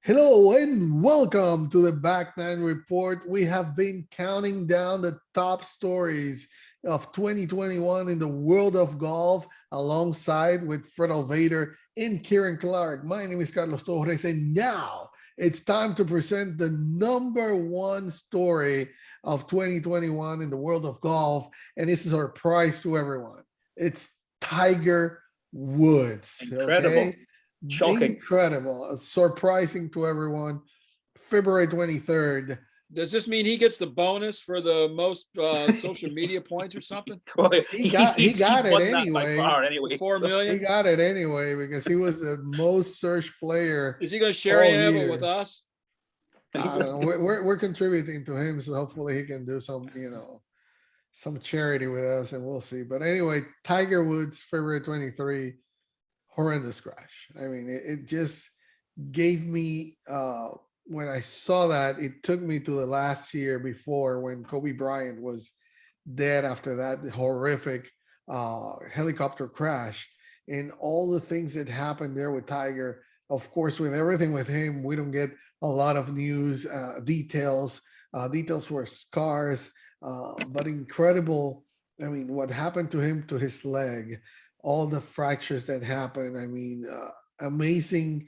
Hello and welcome to the Back Nine Report. We have been counting down the top stories of 2021 in the world of golf alongside with Fred Altvater and Kieran Clark. My name is Carlos Torres, and now it's time to present the number one story of 2021 in the world of golf. And this is our prize to everyone. It's Tiger Woods. Incredible. Okay. Shocking. Incredible, surprising to everyone. February 23rd. Does this mean he gets the bonus for the most social media points or something? Well, He got he's it won that by anyway. far anyway. 4 so- He million? got it anyway because he was the most searched player. Is he going to share all any of it year. with us? I don't know. We're contributing to him, so hopefully he can do some charity with us, and we'll see. But anyway, Tiger Woods, February 23, horrendous crash. I mean, it just gave me when I saw that, it took me to the last year before when Kobe Bryant was dead after that horrific helicopter crash, and all the things that happened there with Tiger. Of course, with everything with him, we don't get a lot of news details. Details were scarce, but incredible. I mean, what happened to him, to his leg, all the fractures that happened. I mean, amazing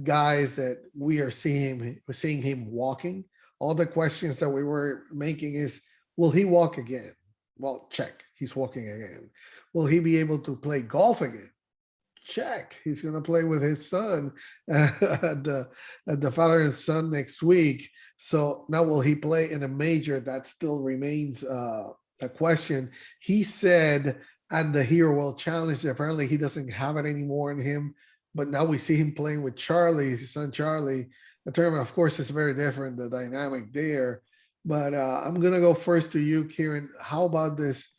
guys that we are seeing him walking. All the questions that we were making is, will he walk again? Well, check, he's walking again. Will he be able to play golf again? Check, he's going to play with his son at the father and son next week. So now, will he play in a major? That still remains a question. He said at the Hero World Challenge, apparently he doesn't have it anymore in him, but now we see him playing with Charlie, his son Charlie. The tournament, of course, is very different, the dynamic there. But I'm gonna go first to you, Kieran. How about this?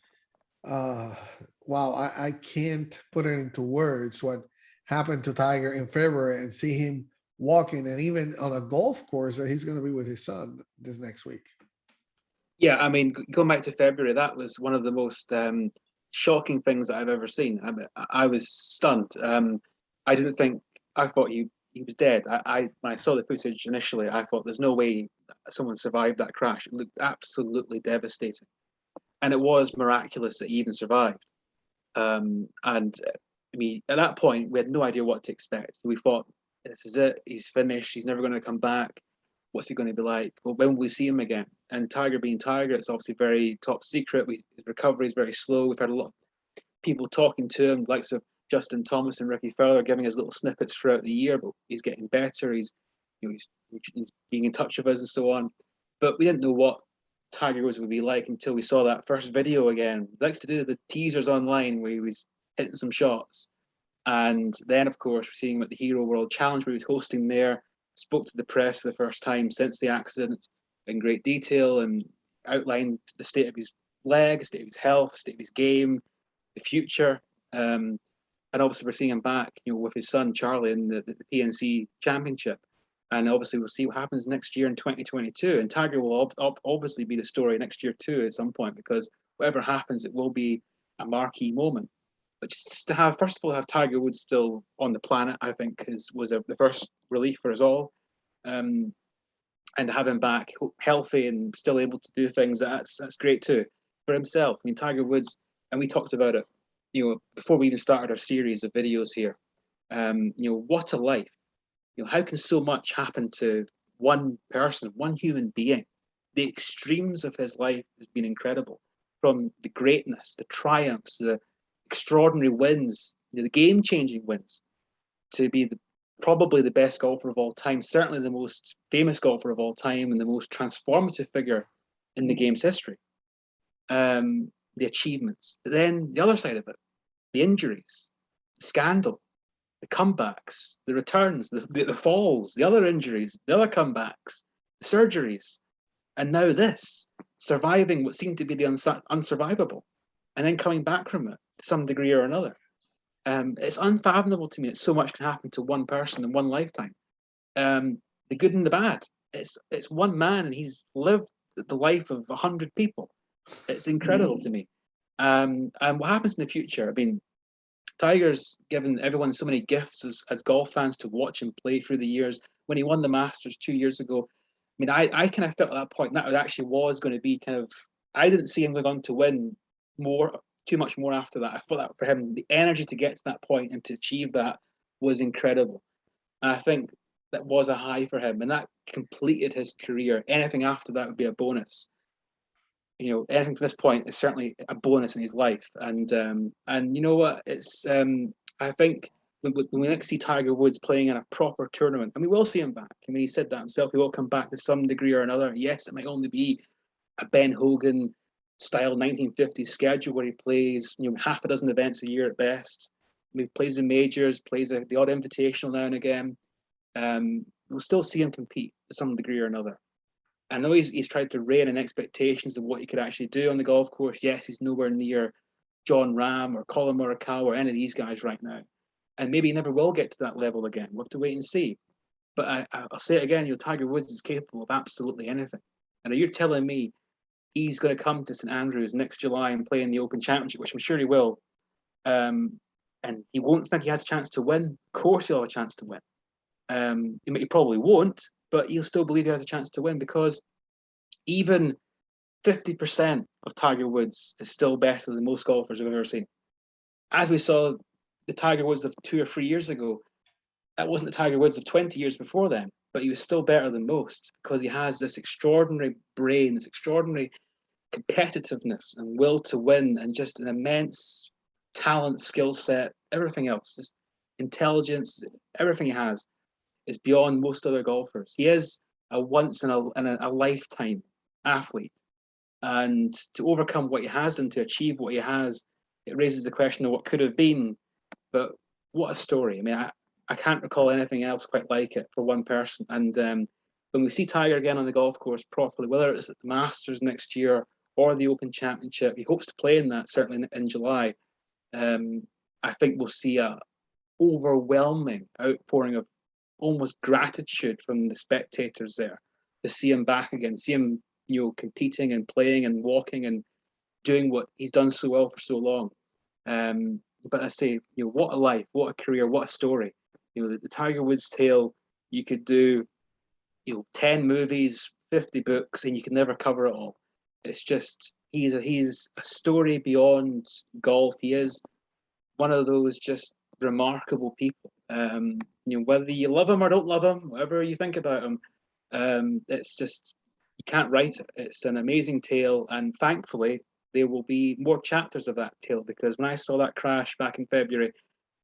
Wow, I can't put it into words what happened to Tiger in February, and see him walking, and even on a golf course that he's going to be with his son this next week. Yeah, I mean, going back to February, that was one of the most shocking things that I've ever seen. I was stunned. I didn't think. I thought he was dead. When I saw the footage initially, I thought there's no way someone survived that crash. It looked absolutely devastating, and it was miraculous that he even survived. And I mean, at that point, we had no idea what to expect. We thought, this is it. He's finished. He's never going to come back. What's he going to be like? Well, when will we see him again? And Tiger being Tiger, it's obviously very top secret. His recovery is very slow. We've had a lot of people talking to him, the likes of Justin Thomas and Ricky Fowler, giving us little snippets throughout the year. But he's getting better. He's being in touch with us and so on. But we didn't know what Tiger Woods would be like until we saw that first video again. He likes to do the teasers online where he was hitting some shots. And then, of course, we're seeing him at the Hero World Challenge where he was hosting there, spoke to the press for the first time since the accident in great detail and outlined the state of his leg, the state of his health, the state of his game, the future. And obviously, we're seeing him back, with his son Charlie in the PNC Championship. And obviously, we'll see what happens next year in 2022. And Tiger will obviously be the story next year too, at some point, because whatever happens, it will be a marquee moment. But just to have, first of all, have Tiger Woods still on the planet, I think was the first relief for us all. And to have him back healthy and still able to do things, that's great too for himself. I mean, Tiger Woods, and we talked about it, before we even started our series of videos here. What a life. How can so much happen to one person, one human being? The extremes of his life has been incredible. From the greatness, the triumphs, the extraordinary wins, the game-changing wins, to be probably the best golfer of all time, certainly the most famous golfer of all time, and the most transformative figure in the game's history. The achievements, but then the other side of it, the injuries, the scandal, the comebacks, the returns, the falls, the other injuries, the other comebacks, the surgeries, and now this, surviving what seemed to be the unsurvivable, and then coming back from it to some degree or another. It's unfathomable to me that so much can happen to one person in one lifetime. The good and the bad. It's one man, and he's lived the life of 100 people. It's incredible to me. And what happens in the future? I mean, Tiger's given everyone so many gifts as golf fans to watch him play through the years. When he won the Masters 2 years ago, I mean, I kind of felt at that point that actually was going to be kind of. I didn't see him going on to win too much more after that. I thought that for him, the energy to get to that point and to achieve that was incredible. And I think that was a high for him, and that completed his career. Anything after that would be a bonus. Anything from this point is certainly a bonus in his life. And you know what? It's I think when we next see Tiger Woods playing in a proper tournament, I mean, we'll see him back. I mean, he said that himself. He will come back to some degree or another. Yes, it might only be a Ben Hogan style 1950s schedule where he plays half a dozen events a year at best. I mean, he plays the majors, plays the odd invitational now and again. We'll still see him compete to some degree or another. I know he's tried to rein in expectations of what he could actually do on the golf course. Yes, he's nowhere near John Rahm or Colin Morikawa or any of these guys right now. And maybe he never will get to that level again. We'll have to wait and see. But I'll say it again, Tiger Woods is capable of absolutely anything. And you're telling me he's going to come to St Andrews next July and play in the Open Championship, which I'm sure he will, and he won't think he has a chance to win? Of course he'll have a chance to win. He probably won't, but he'll still believe he has a chance to win, because even 50% of Tiger Woods is still better than most golfers I've ever seen. As we saw the Tiger Woods of 2 or 3 years ago, that wasn't the Tiger Woods of 20 years before then, but he was still better than most because he has this extraordinary brain, this extraordinary competitiveness and will to win, and just an immense talent, skill set, everything else, just intelligence, everything he has is beyond most other golfers. He is a once in a lifetime athlete, and to overcome what he has and to achieve what he has, it raises the question of what could have been. But what a story! I mean, I can't recall anything else quite like it for one person. And when we see Tiger again on the golf course properly, whether it's at the Masters next year or the Open Championship, he hopes to play in that certainly in July. I think we'll see a overwhelming outpouring of almost gratitude from the spectators there to see him back again, see him competing and playing and walking and doing what he's done so well for so long. But I say, what a life, what a career, what a story. The Tiger Woods tale, you could do 10 movies, 50 books, and you can never cover it all. It's just he's a story beyond golf. He is one of those just remarkable people. Whether you love him or don't love him, whatever you think about him, it's just, you can't write it. It's an amazing tale, and thankfully there will be more chapters of that tale, because when I saw that crash back in February,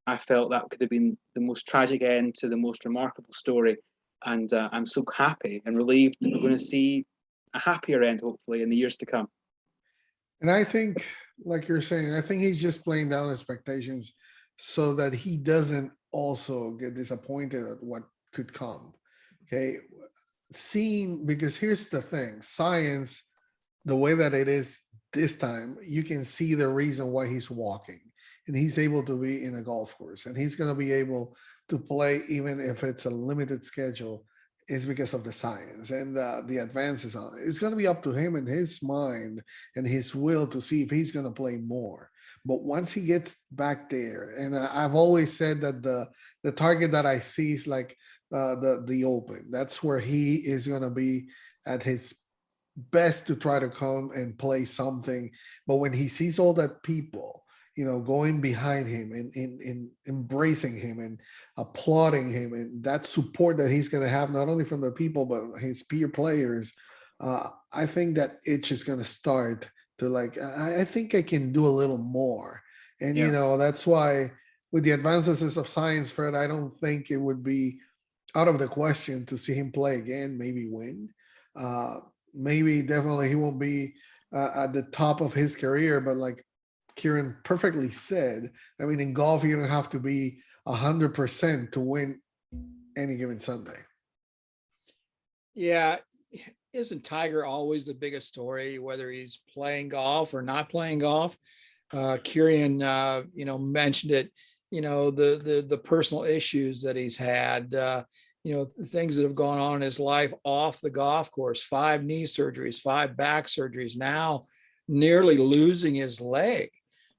I felt that could have been the most tragic end to the most remarkable story. And I'm so happy and relieved that we're going to see a happier end, hopefully, in the years to come. And I think, like you're saying, I think he's just playing down expectations so that he doesn't also get disappointed at what could come. Okay. Because here's the thing, science, the way that it is this time, you can see the reason why he's walking, and he's able to be in a golf course, and he's going to be able to play even if it's a limited schedule, is because of the science and the advances on it. It's going to be up to him and his mind and his will to see if he's going to play more. But once he gets back there, and I've always said that the target that I see is like the Open. That's where he is going to be at his best to try to come and play something. But when he sees all that people, going behind him and embracing him and applauding him, and that support that he's going to have, not only from the people, but his peer players, I think that itch is going to start to I think I can do a little more. And, that's why with the advances of science, Fred, I don't think it would be out of the question to see him play again, maybe win. Maybe definitely he won't be at the top of his career, but like Kieran perfectly said, I mean, in golf, you don't have to be 100% to win any given Sunday. Yeah. Isn't Tiger always the biggest story, whether he's playing golf or not playing golf? Kieran, mentioned it, the personal issues that he's had, things that have gone on in his life off the golf course, 5 knee surgeries, 5 back surgeries, now nearly losing his leg.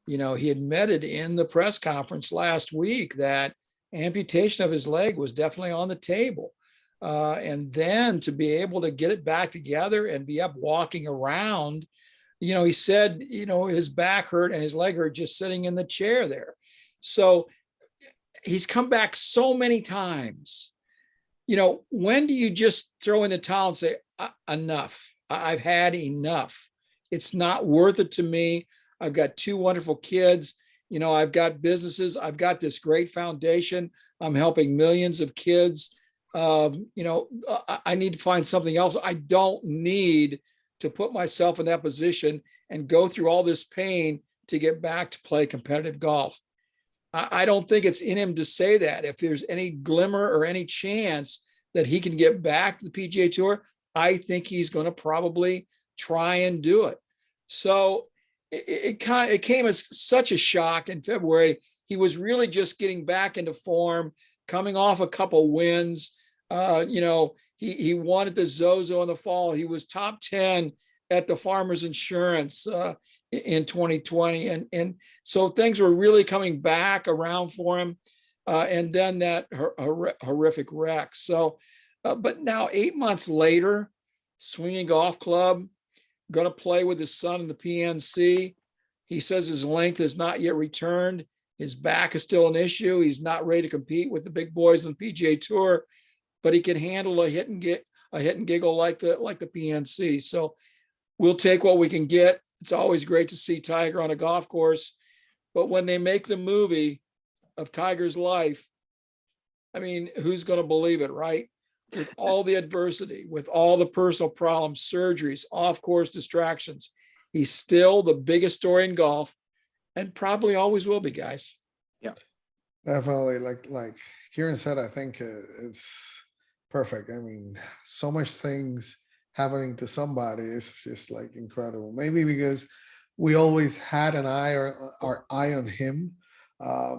he admitted in the press conference last week that amputation of his leg was definitely on the table. And then to be able to get it back together and be up walking around, he said, his back hurt and his leg hurt just sitting in the chair there. So he's come back so many times. When do you just throw in the towel and say, enough? I've had enough. It's not worth it to me. I've got two wonderful kids. I've got businesses. I've got this great foundation. I'm helping millions of kids. I need to find something else. I don't need to put myself in that position and go through all this pain to get back to play competitive golf. I don't think it's in him to say that. If there's any glimmer or any chance that he can get back to the PGA Tour, I think he's going to probably try and do it. So it came as such a shock in February. He was really just getting back into form, coming off a couple wins. He won at the Zozo in the fall. He was top 10 at the Farmers Insurance in 2020. And so things were really coming back around for him. And then that horrific wreck. So, but now 8 months later, swinging golf club, going to play with his son in the PNC. He says his length has not yet returned. His back is still an issue. He's not ready to compete with the big boys on the PGA Tour, but he can handle a hit and giggle like the PNC. So we'll take what we can get. It's always great to see Tiger on a golf course, but when they make the movie of Tiger's life, I mean, who's going to believe it, right? With all the adversity, with all the personal problems, surgeries, off-course distractions, he's still the biggest story in golf, and probably always will be, guys. Yeah, definitely. Like Kieran said, I think it's perfect. I mean, so much things happening to somebody is just like incredible. Maybe because we always had an eye or our eye on him.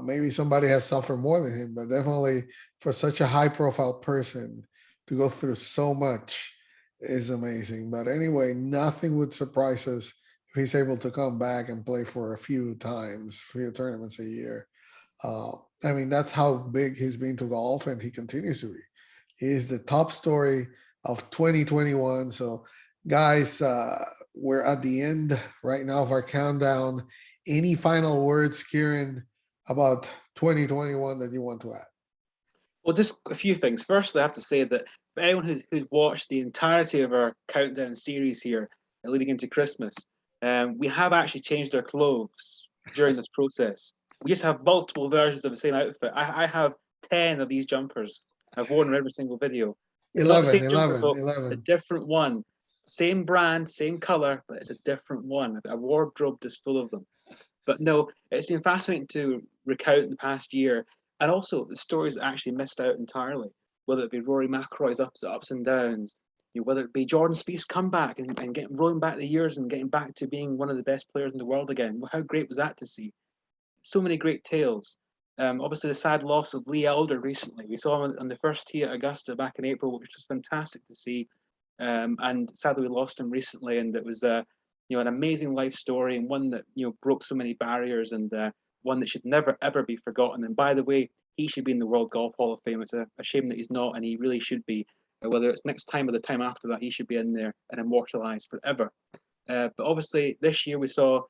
Maybe somebody has suffered more than him, but definitely for such a high-profile person to go through so much is amazing. But anyway, nothing would surprise us if he's able to come back and play for a few tournaments a year. I mean, that's how big he's been to golf, and he continues to be. He is the top story of 2021. So, guys, we're at the end right now of our countdown. Any final words, Kieran, about 2021 that you want to add? Well, just a few things. Firstly, I have to say that for anyone who's watched the entirety of our countdown series here leading into Christmas, we have actually changed our clothes during this process. We just have multiple versions of the same outfit. I have 10 of these jumpers. I've worn in every single video. It's not the same jumper, folks. It's a different one. Same brand, same color, but it's a different one. A wardrobe just full of them. But no, it's been fascinating to recount the past year, and also the stories that actually missed out entirely. Whether it be Rory McIlroy's ups and downs, whether it be Jordan Spieth's comeback and getting rolling back the years and getting back to being one of the best players in the world again. How great was that to see? So many great tales. Obviously, the sad loss of Lee Elder recently. We saw him on the first tee at Augusta back in April, which was fantastic to see. And sadly, we lost him recently, and it was an amazing life story, and one that broke so many barriers, and one that should never ever be forgotten. And by the way, he should be in the World Golf Hall of Fame. It's a shame that he's not, and he really should be. Whether it's next time or the time after that, he should be in there and immortalized forever. But obviously, this year we saw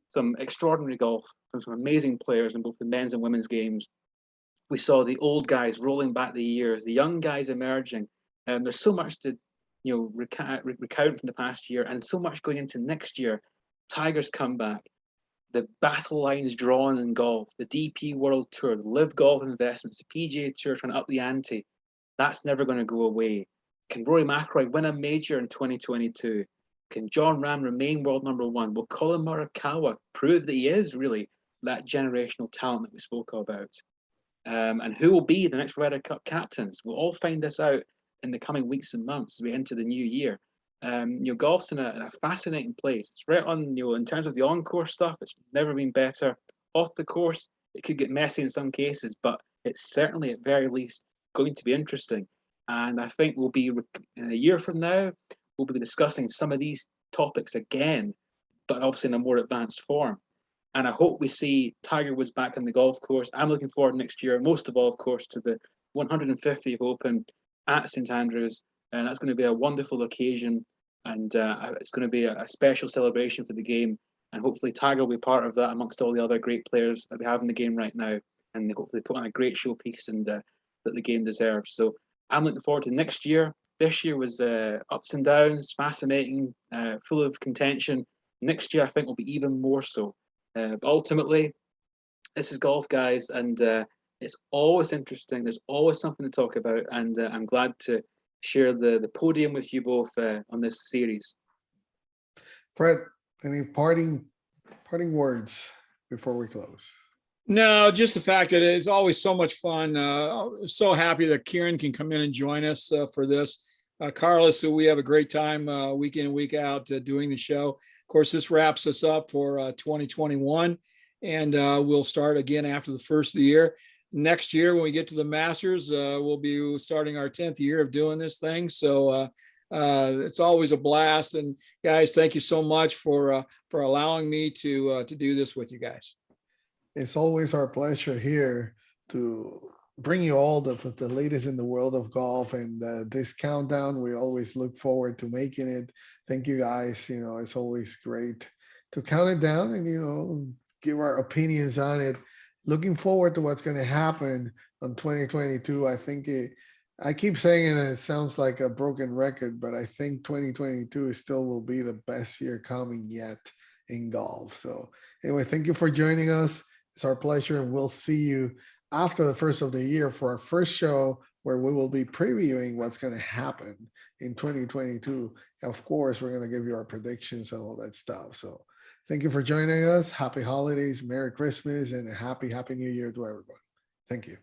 some extraordinary golf from some amazing players in both the men's and women's games. We saw the old guys rolling back the years, the young guys emerging. There's so much to recount from the past year, and so much going into next year. Tiger's comeback, the battle lines drawn in golf, the DP World Tour, the Live Golf Investments, the PGA Tour trying to up the ante. That's never going to go away. Can Rory McIlroy win a major in 2022? Can Jon Rahm remain world number one? Will Colin Morikawa prove that he is really that generational talent that we spoke about? And who will be the next Ryder Cup captains? We'll all find this out in the coming weeks and months as we enter the new year. Golf's in a fascinating place. It's right on, in terms of the on-course stuff, it's never been better. Off the course, it could get messy in some cases, but it's certainly at very least going to be interesting. And I think we'll be, in a year from now, we'll be discussing some of these topics again, but obviously in a more advanced form. And I hope we see Tiger Woods back on the golf course. I'm looking forward next year, most of all, of course, to the 150th Open at St Andrews. And that's going to be a wonderful occasion. And it's going to be a special celebration for the game. And hopefully Tiger will be part of that amongst all the other great players that we have in the game right now. And they hopefully put on a great showpiece and that the game deserves. So I'm looking forward to next year. This year was ups and downs, fascinating, full of contention. Next year, I think, will be even more so. But ultimately, this is golf, guys, and it's always interesting. There's always something to talk about, and I'm glad to share the podium with you both on this series. Fred, any parting words before we close? No, just the fact that it's always so much fun. So happy that Kieran can come in and join us for this. Carlos, so we have a great time week in and week out doing the show. Of course, this wraps us up for 2021, and we'll start again after the first of the year. Next year, when we get to the Masters, we'll be starting our 10th year of doing this thing. So it's always a blast. And guys, thank you so much for allowing me to do this with you guys. It's always our pleasure here to bring you all the latest in the world of golf, and this countdown, we always look forward to making it. Thank you guys. It's always great to count it down and, give our opinions on it. Looking forward to what's going to happen on 2022. I think I keep saying it and it sounds like a broken record, but I think 2022 still will be the best year coming yet in golf. So anyway, thank you for joining us. It's our pleasure, and we'll see you after the first of the year for our first show, where we will be previewing what's going to happen in 2022. Of course, we're going to give you our predictions and all that stuff. So thank you for joining us. Happy holidays, Merry Christmas, and a happy New Year to everyone. Thank you.